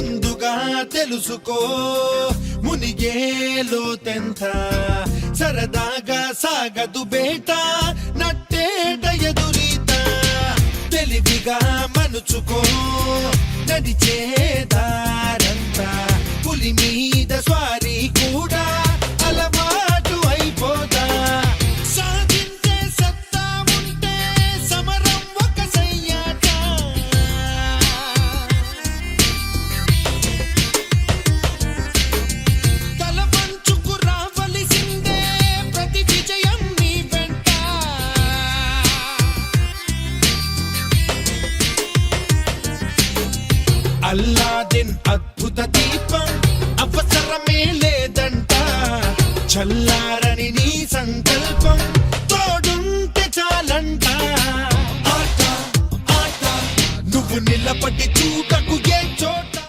ముందుగా తెలుసుకో మునిగేలో తెంత సరదాగా సాగదు బేట నట్టేట ఎదురీత తెలివిగా మనుచుకో నడిచే దారంతా పులి మీద స్వారీ కూడా అలవాటు అయిపోతా సాధించే సత్తా ఉంటే సమరం ఒక సయ్యాట తల వంచుకు రావలసిందే ప్రతి విజయం నీ వెంట అల్లాదిన్ అద్భుత దీపం అవసరమే లేదంట చల్లారని నీ సంకల్పం తోడుంటే చాలంట ఆట ఆట నువ్వు నిలబడి చూడకు